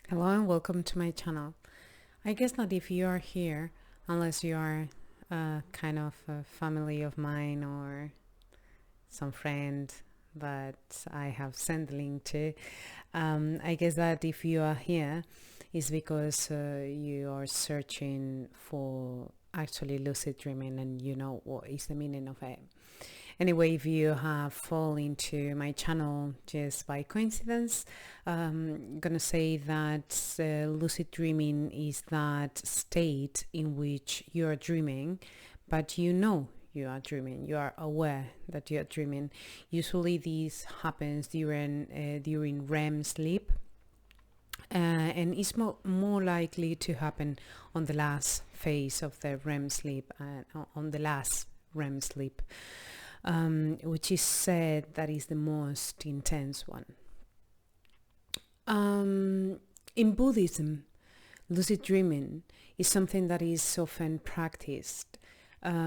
Hello and welcome to my channel. I guess not if you are here, unless you are kind of a family of mine or some friend that I have sent the link to. I guess that if you are here, is because you are searching for actually lucid dreaming and you know what is the meaning of it. Anyway, if you have fallen into my channel just by coincidence, I'm gonna say that lucid dreaming is that state in which you are dreaming, but you know you are dreaming. You are aware that you are dreaming. Usually, this happens during REM sleep, and it's more likely to happen on the last phase of the REM sleep, on the last REM sleep. Which is said that is the most intense one. In Buddhism, lucid dreaming is something that is often practiced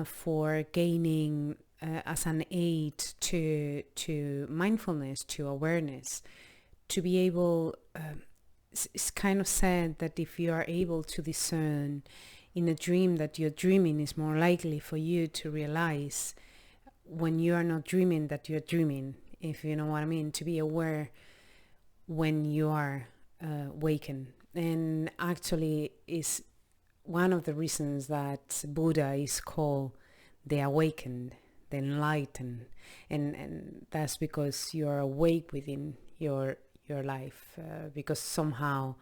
for gaining as an aid to mindfulness, to awareness, to be able. It's kind of said that if you are able to discern in a dream that you're dreaming, is more likely for you to realize when you are not dreaming that you're dreaming, if you know what I mean, to be aware when you are awakened. And actually is one of the reasons that Buddha is called the awakened, the enlightened, and that's because you are awake within your life, because somehow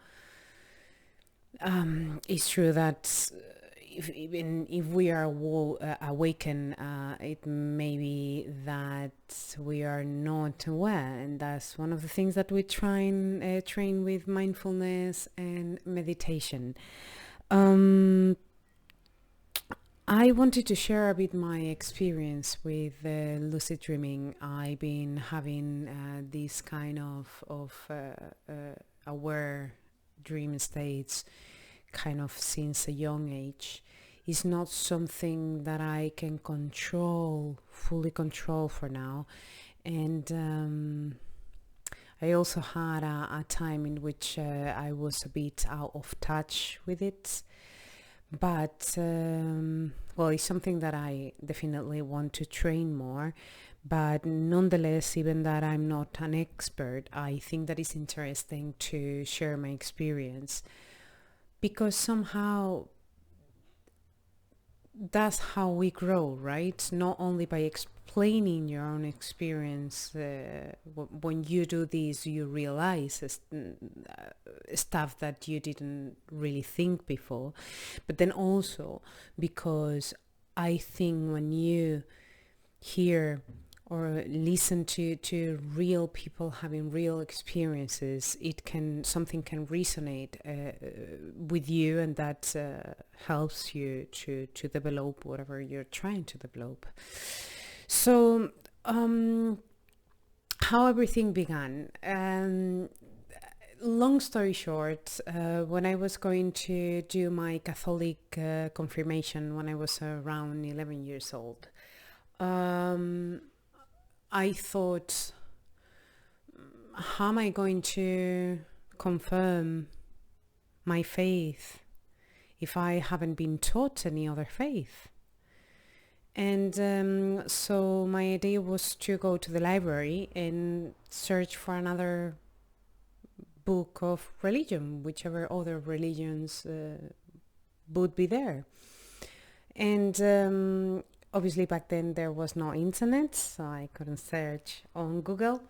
it's true that even if we are awakened, it may be that we are not aware, and that's one of the things that we try and train with mindfulness and meditation. I wanted to share a bit my experience with lucid dreaming. I've been having this kind of aware dream states kind of since a young age. Is not something that I can fully control for now. And I also had a time in which I was a bit out of touch with it. But, well, it's something that I definitely want to train more. But nonetheless, even that I'm not an expert, I think that it's interesting to share my experience, because somehow that's how we grow, right? Not only by explaining your own experience. When you do this, you realize stuff that you didn't really think before. But then also because I think when you hear or listen to real people having real experiences, something can resonate with you, and that helps you to develop whatever you're trying to develop. So how everything began. Long story short, when I was going to do my Catholic confirmation when I was around 11 years old, I thought, how am I going to confirm my faith if I haven't been taught any other faith? And so my idea was to go to the library and search for another book of religion, whichever other religions would be there. And obviously back then there was no internet, so I couldn't search on Google.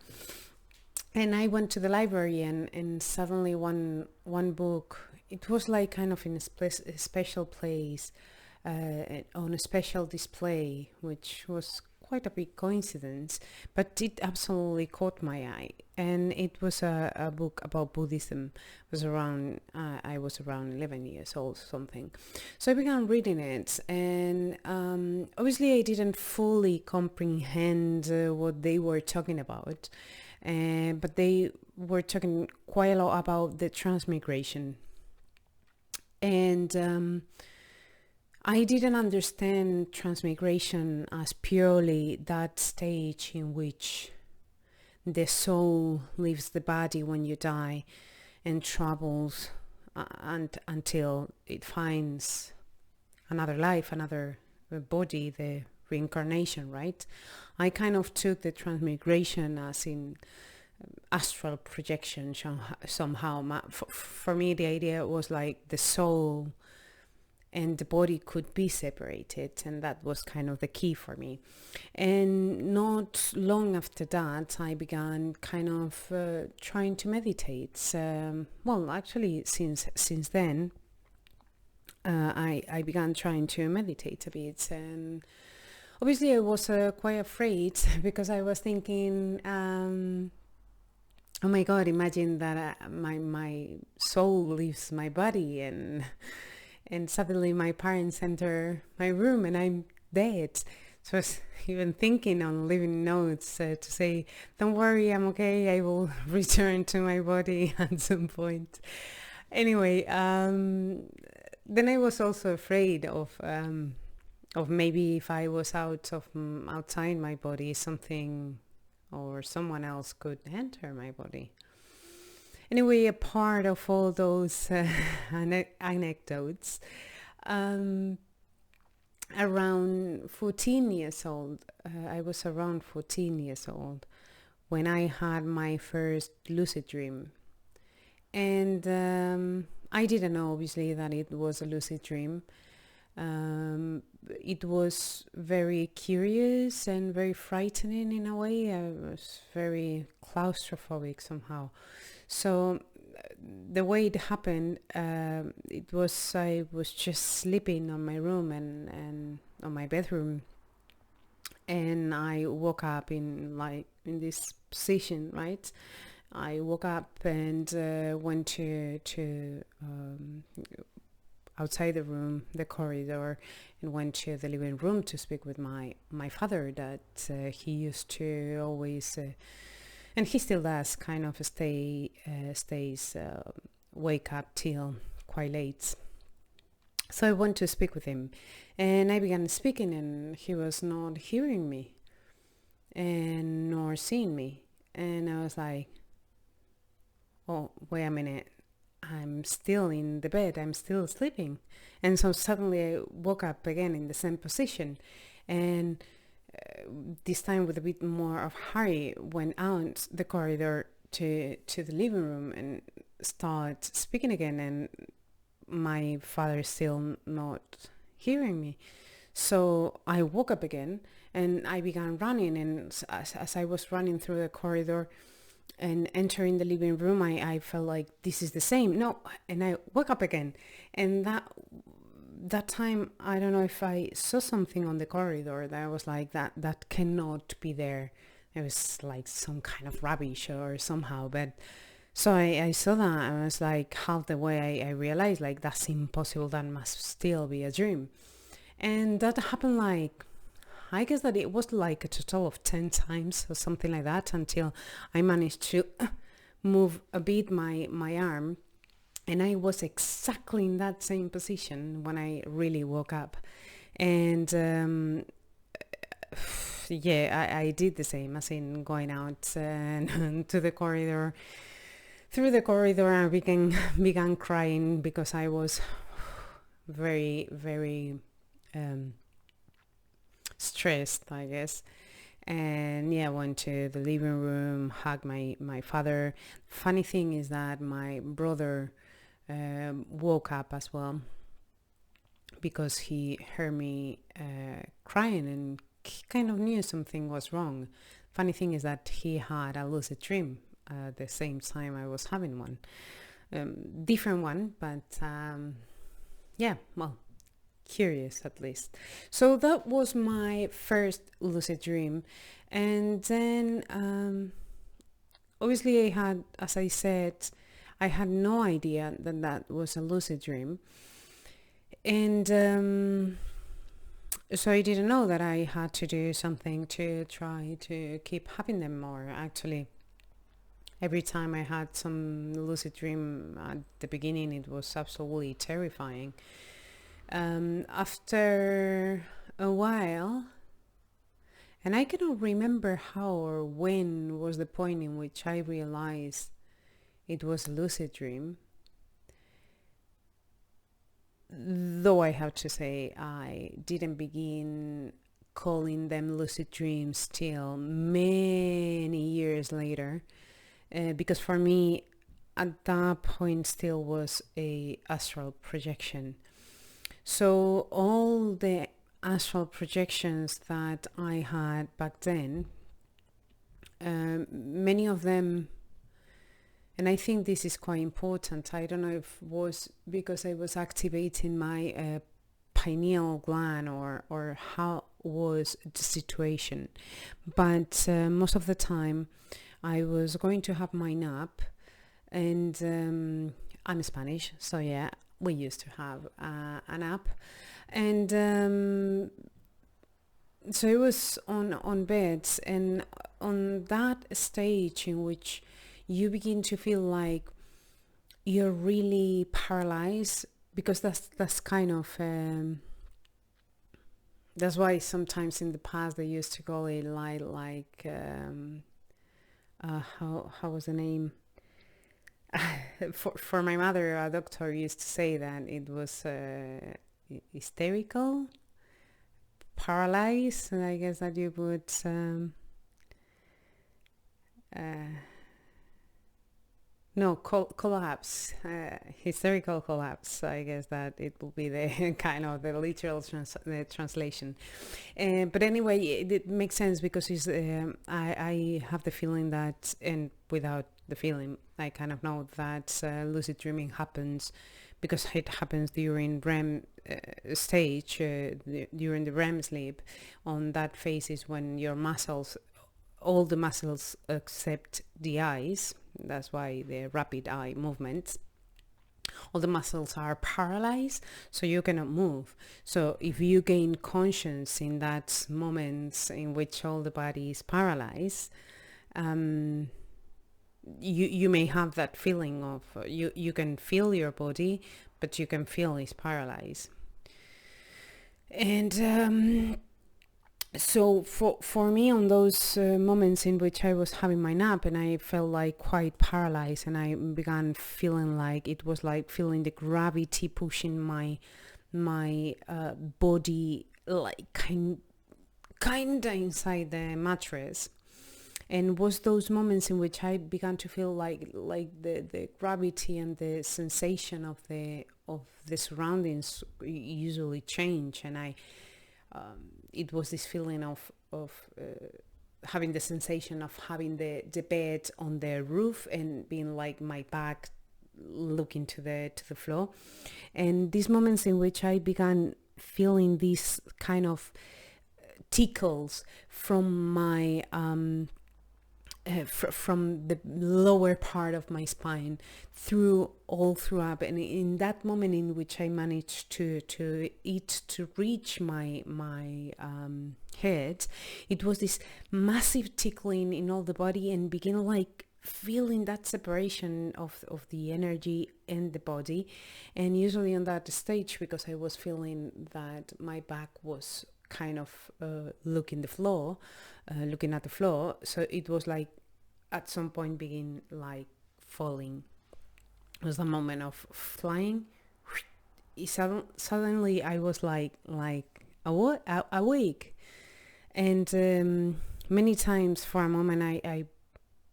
And I went to the library, and suddenly one book, it was like kind of in a special place, on a special display, which was quite a big coincidence, but it absolutely caught my eye. And it was a book about Buddhism. It was around, I was around 11 years old, something. So I began reading it, and obviously I didn't fully comprehend what they were talking about, but they were talking quite a lot about the transmigration. And I didn't understand transmigration as purely that stage in which the soul leaves the body when you die, and travels until it finds another life, another body, the reincarnation, right? I kind of took the transmigration as in astral projection somehow. For me, the idea was like the soul and the body could be separated, and that was kind of the key for me. And not long after that, I began kind of trying to meditate. Well, actually, since then, I began trying to meditate a bit, and obviously I was quite afraid because I was thinking, oh my God, imagine that my soul leaves my body and suddenly my parents enter my room and I'm dead. So I was even thinking on leaving notes to say, don't worry, I'm okay, I will return to my body at some point. Anyway, then I was also afraid of maybe if I was outside my body, something or someone else could enter my body. Anyway, a part of all those anecdotes, around 14 years old, I was around 14 years old when I had my first lucid dream. And I didn't know, obviously, that it was a lucid dream. It was very curious and very frightening in a way. I was very claustrophobic somehow. So the way it happened, it was I was just sleeping on my room and on my bedroom, and I woke up in this position, right? I woke up and went to outside the room, the corridor, and went to the living room to speak with my father that he used to always, and he still does, kind of stays wake up till quite late. So I went to speak with him, and I began speaking, and he was not hearing me and nor seeing me. And I was like, oh, wait a minute, I'm still in the bed, I'm still sleeping. And so suddenly I woke up again in the same position, and this time with a bit more of hurry, went out the corridor to the living room and start speaking again, and my father is still not hearing me. So I woke up again and I began running, and as I was running through the corridor and entering the living room, I felt like this is the same. No, and I woke up again, and that time I don't know if I saw something on the corridor that I was like, that cannot be there. It was like some kind of rubbish or somehow, but so I saw that, and I was like, half the way I realized like that's impossible, that must still be a dream. And that happened like, I guess that it was like a total of 10 times or something like that, until I managed to move a bit my arm, and I was exactly in that same position when I really woke up. And yeah, I did the same, as in going out and to the corridor. Through the corridor, I began crying because I was very, very stressed, I guess. And yeah, went to the living room, hugged my father. Funny thing is that my brother woke up as well, because he heard me crying, and he kind of knew something was wrong. Funny thing is that he had a lucid dream at the same time I was having one. Different one, but yeah, well, curious at least. So that was my first lucid dream. And then obviously I had, as I said, I had no idea that was a lucid dream. And so I didn't know that I had to do something to try to keep having them more. Actually, every time I had some lucid dream at the beginning, it was absolutely terrifying. After a while, and I cannot remember how or when was the point in which I realized it was a lucid dream. Though I have to say I didn't begin calling them lucid dreams till many years later, because for me at that point still was a astral projection. So all the astral projections that I had back then, many of them, and I think this is quite important. I don't know if it was because I was activating my pineal gland or how was the situation. But most of the time I was going to have my nap, and I'm Spanish, so yeah, we used to have a nap. And so it was on beds, and on that stage in which you begin to feel like you're really paralyzed, because that's kind of that's why sometimes in the past they used to call it like how was the name? For my mother, a doctor used to say that it was hysterical, paralyzed, and I guess that you would no, collapse, hysterical collapse. I guess that it will be the kind of the literal the translation. But anyway, it makes sense because I have the feeling that, and without the feeling, I kind of know that lucid dreaming happens because it happens during REM stage, during the REM sleep. On that phase is when your muscles, all the muscles except the eyes, that's why the rapid eye movements, all the muscles are paralyzed, so you cannot move. So if you gain conscience in that moment in which all the body is paralyzed, you may have that feeling of you can feel your body, but you can feel it's paralyzed. And so for me, on those moments in which I was having my nap and I felt like quite paralyzed, and I began feeling like it was like feeling the gravity pushing my body, like kinda inside the mattress. And was those moments in which I began to feel like the gravity and the sensation of the surroundings usually change, and it was this feeling of having the sensation of having the bed on the roof and being like my back looking to the floor. And these moments in which I began feeling these kind of tickles from my from the lower part of my spine all through up, and in that moment in which I managed to reach my head, it was this massive tickling in all the body, and begin like feeling that separation of the energy and the body. And usually on that stage, because I was feeling that my back was kind of looking at the floor, so it was like at some point begin like falling. It was a moment of flying. Suddenly I was like awake, and many times for a moment I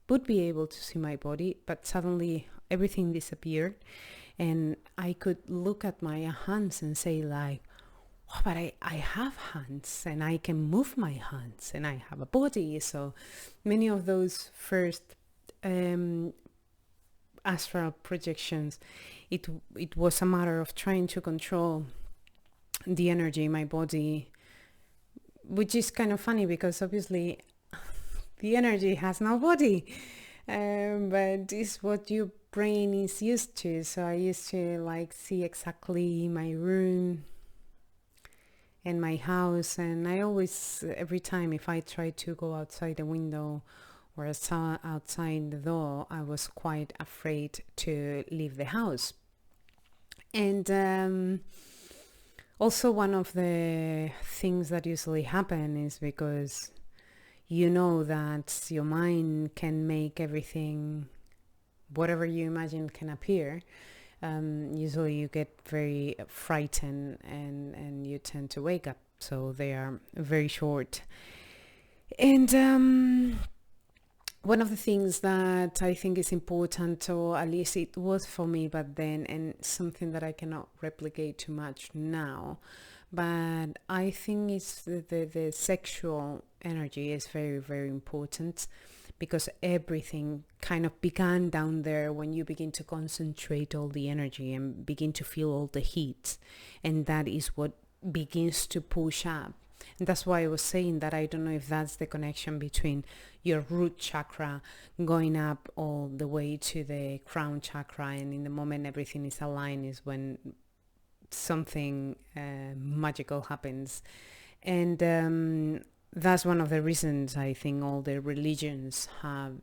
would be able to see my body, but suddenly everything disappeared, and I could look at my hands and say like, oh, but I have hands, and I can move my hands, and I have a body. So many of those first astral projections, it was a matter of trying to control the energy in my body, which is kind of funny because obviously the energy has no body, but it's what your brain is used to. So I used to like see exactly my room and my house, and I always, every time if I tried to go outside the window or outside the door, I was quite afraid to leave the house. And also one of the things that usually happen is because you know that your mind can make everything whatever you imagine can appear, usually you get very frightened and you tend to wake up. So they are very short. And one of the things that I think is important, or at least it was for me back then, and something that I cannot replicate too much now, but I think it's the sexual energy is very, very important, because everything kind of began down there when you begin to concentrate all the energy and begin to feel all the heat. And that is what begins to push up. And that's why I was saying that I don't know if that's the connection between your root chakra going up all the way to the crown chakra, and in the moment everything is aligned is when something magical happens. And that's one of the reasons I think all the religions have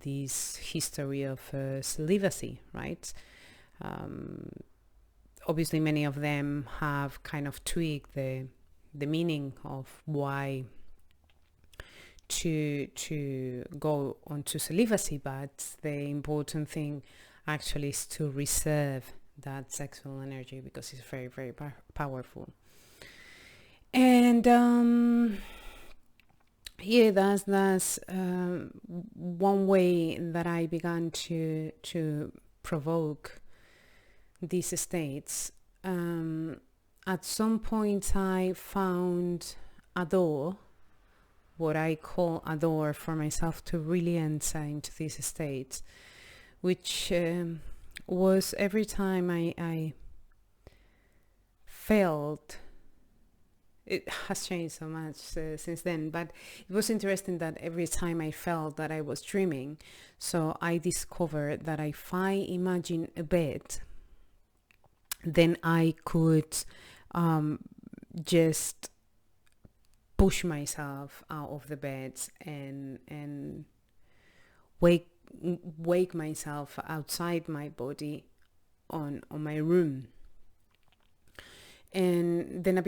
this history of celibacy, right? Obviously many of them have kind of tweaked the meaning of why to go on to celibacy, but the important thing actually is to reserve that sexual energy, because it's very, very powerful. And yeah, that's one way that I began to provoke these states. At some point I found a door, what I call a door for myself to really enter into this state, which was every time I felt, it has changed so much since then, but it was interesting that every time I felt that I was dreaming, so I discovered that if I imagine a bed, then I could just push myself out of the bed and wake myself outside my body on my room. And then a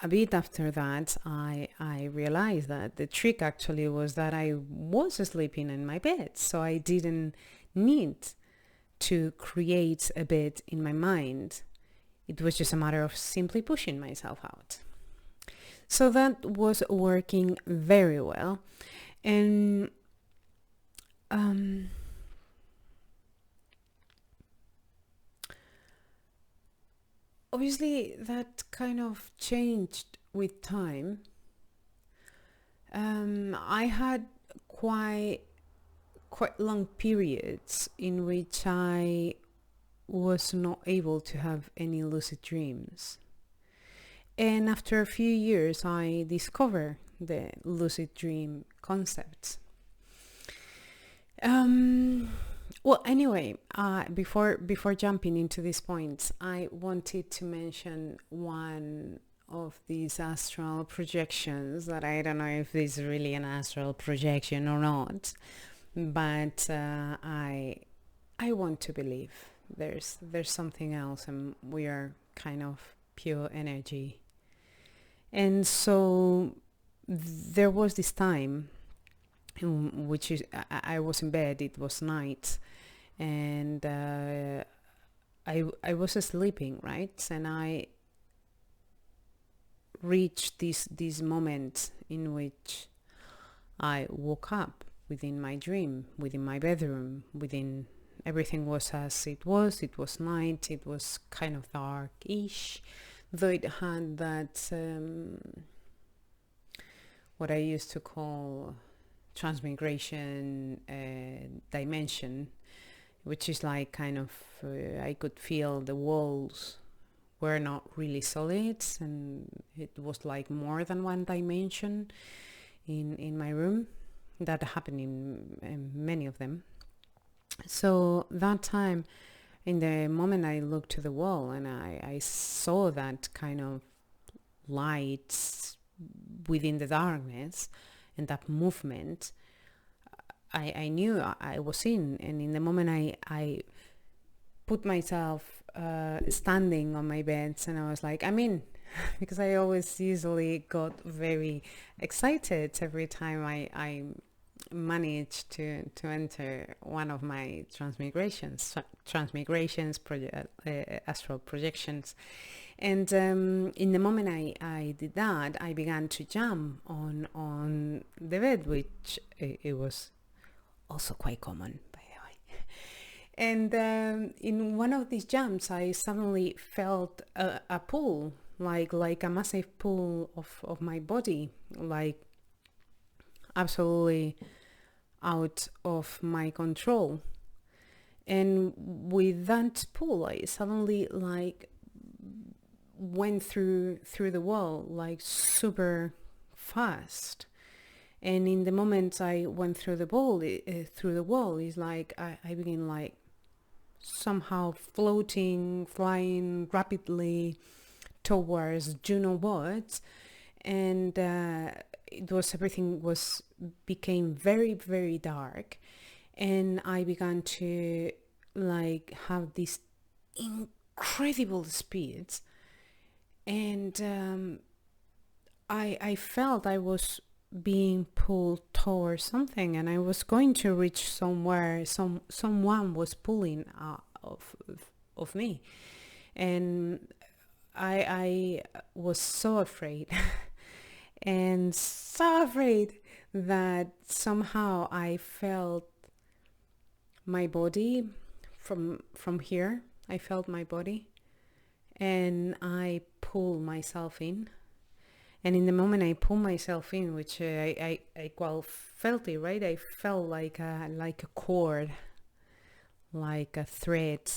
bit after that, I realized that the trick actually was that I was sleeping in my bed, so I didn't need to create a bed in my mind. It was just a matter of simply pushing myself out. So that was working very well. And obviously that kind of changed with time. I had quite long periods in which I was not able to have any lucid dreams. And after a few years, I discovered the lucid dream concept. Well, anyway, before jumping into these points, I wanted to mention one of these astral projections that I don't know if this is really an astral projection or not, but I want to believe there's something else, and we are kind of pure energy. And so there was this time in which I was in bed. It was night, and I was sleeping, right? And I reached this moment in which I woke up within my dream, within my bedroom, within everything was as it was. It was night. It was kind of dark-ish, though it had that what I used to call transmigration dimension, which is like kind of I could feel the walls were not really solid, and it was like more than one dimension in my room. That happened in many of them. So that time, in the moment I looked to the wall and I saw that kind of lights within the darkness and that movement, I knew I was in. And in the moment I put myself standing on my bed, and I was like, I'm in. Because I always usually got very excited every time I managed to enter one of my transmigrations, astral projections. And in the moment I did that, I began to jump on the bed, which it was also quite common, by the way. And in one of these jumps, I suddenly felt a pull, like a massive pull of my body, like absolutely out of my control. And with that pull, I suddenly like went through the wall like super fast. And in the moment I went through the wall, it's like I began like somehow floating, flying rapidly towards Juno what, and everything became very, very dark, and I began to like have these incredible speeds, and I felt I was being pulled towards something, and I was going to reach somewhere. Someone was pulling of me, and I was so afraid and so afraid that somehow I felt my body from here. I felt my body, and I pulled myself in. And in the moment I pulled myself in, which I well, felt it, right? I felt like a cord, like a thread.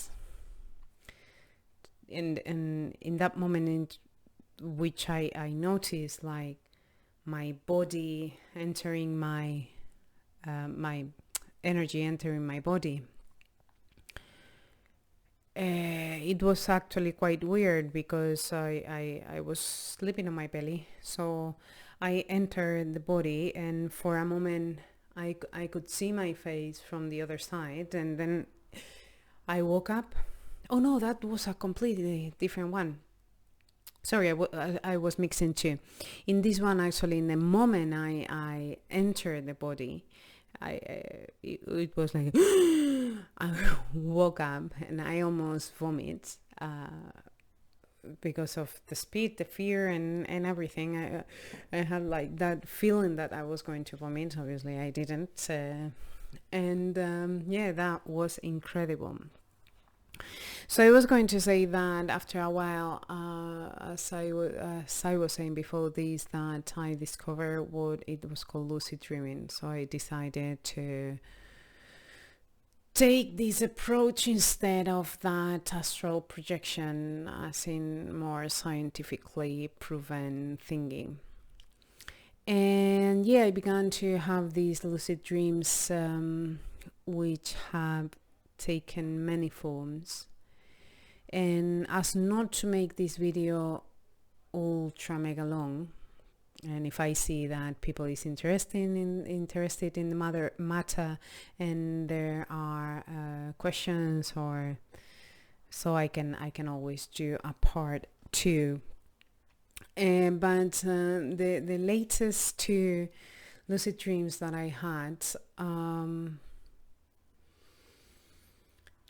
And in that moment in which I noticed like my body entering my energy entering my body. It was actually quite weird because I was sleeping on my belly, so I entered the body, and for a moment I could see my face from the other side, and then I woke up. Oh no, that was a completely different one. Sorry, I was mixing two. In this one, actually, in the moment I entered the body, it was like I woke up and I almost vomit because of the speed, the fear, and everything. I had like that feeling that I was going to vomit. Obviously, I didn't, and yeah, that was incredible. So I was going to say that after a while, as I was saying before this, that I discovered what it was called lucid dreaming. So I decided to take this approach instead of that astral projection, as in more scientifically proven thinking. And yeah, I began to have these lucid dreams, which have taken many forms. And as not to make this video ultra mega long, and if I see that people is interested in the matter and there are questions, or so I can always do a part 2. But the latest 2 lucid dreams that I had,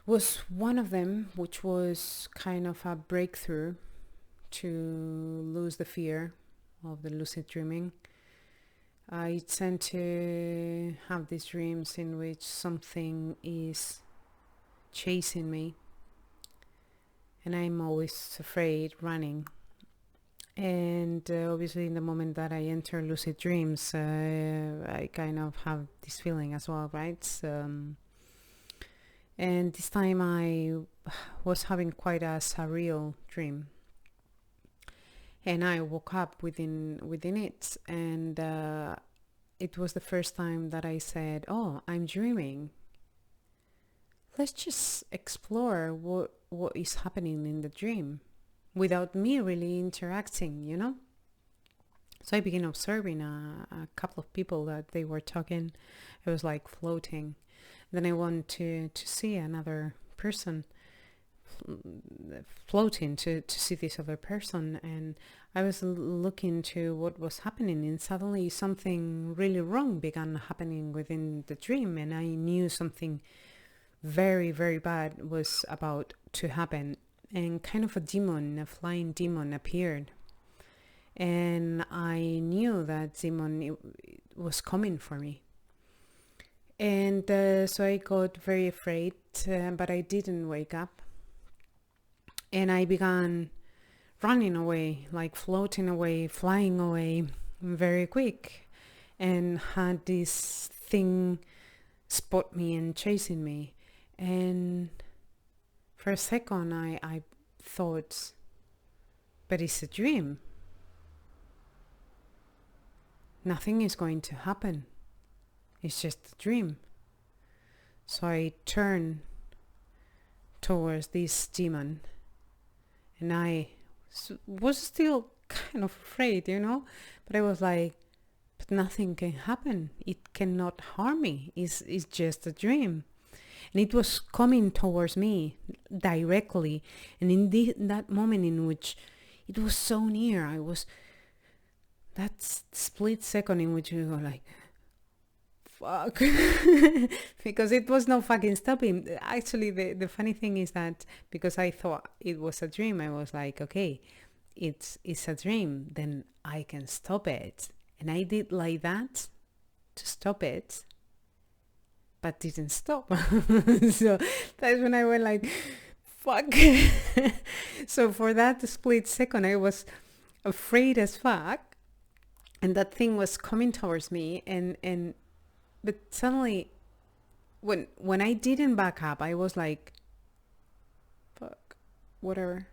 was one of them, which was kind of a breakthrough to lose the fear of the lucid dreaming. I tend to have these dreams in which something is chasing me, and I'm always afraid, running. And obviously in the moment that I enter lucid dreams, I kind of have this feeling as well, right? And this time I was having quite a surreal dream, and I woke up within it, and it was the first time that I said, "Oh, I'm dreaming. Let's just explore what is happening in the dream without me really interacting, you know?" So I began observing a couple of people that they were talking. It was like floating. Then I want to see another person floating to see this other person, and I was looking to what was happening, and suddenly something really wrong began happening within the dream, and I knew something very, very bad was about to happen. And kind of a demon, a flying demon appeared, and I knew that demon it was coming for me. And so I got very afraid, but I didn't wake up. And I began running away, like floating away, flying away very quick. And had this thing spot me and chasing me. And for a second I thought, but it's a dream. Nothing is going to happen. It's just a dream. So I turned towards this demon, and I was still kind of afraid, but I was like, but nothing can happen. It cannot harm me. It's just a dream. And it was coming towards me directly. And in that moment in which it was so near, that split second in which you go like, fuck. Because it was no fucking stopping. Actually, the funny thing is that because I thought it was a dream, I was like, okay, it's a dream, then I can stop it. And I did like that to stop it, but didn't stop. So that's when I went like, fuck. So for that split second, I was afraid as fuck. And that thing was coming towards me, but suddenly, when I didn't back up, I was like, fuck, whatever.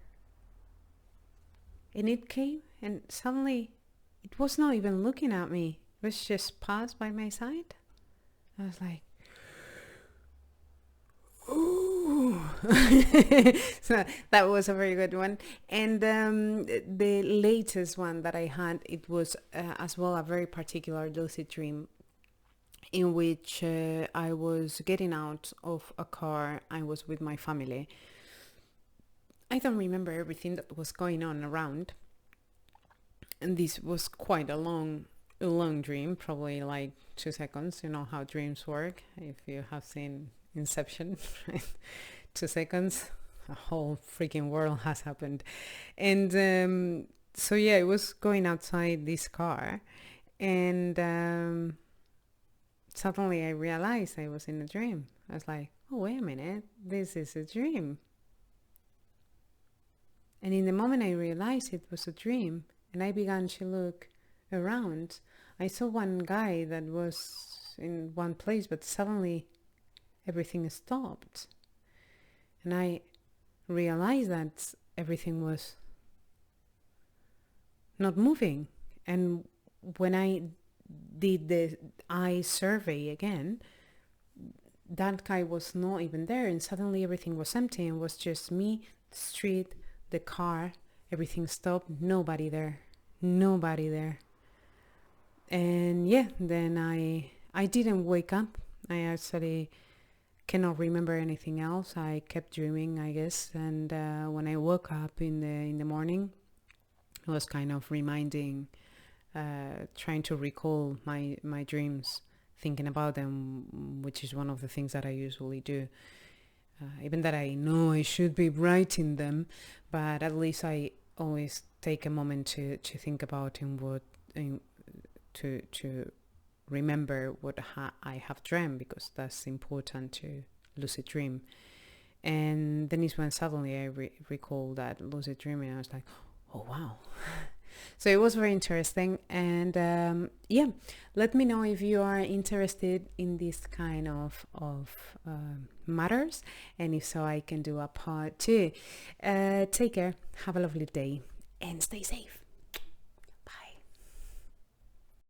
And it came, and suddenly, it was not even looking at me. It was just passed by my side. I was like, ooh. So that was a very good one. And the latest one that I had, it was as well a very particular lucid dream in which I was getting out of a car. I was with my family. I don't remember everything that was going on around. And this was quite a long dream, probably like 2 seconds. You know how dreams work. If you have seen Inception, right? 2 seconds, a whole freaking world has happened. And so yeah, it was going outside this car, and suddenly I realized I was in a dream. I was like, oh, wait a minute, this is a dream. And in the moment I realized it was a dream, and I began to look around, I saw one guy that was in one place, but suddenly everything stopped. And I realized that everything was not moving. And when I did the eye survey again, that guy was not even there, and suddenly everything was empty, and was just me, the street, the car, everything stopped, nobody there. And yeah, then I didn't wake up. I actually cannot remember anything else. I kept dreaming, I guess. And when I woke up in the morning, I was kind of reminding, trying to recall my dreams, thinking about them, which is one of the things that I usually do. Even that I know I should be writing them, but at least I always take a moment to think about to remember what I have dreamt, because that's important to lucid dream. And then is when suddenly I recall that lucid dreaming, and I was like, oh wow. So it was very interesting. And yeah, let me know if you are interested in this kind of matters, and if so, I can do a part 2. Take care, have a lovely day, and stay safe.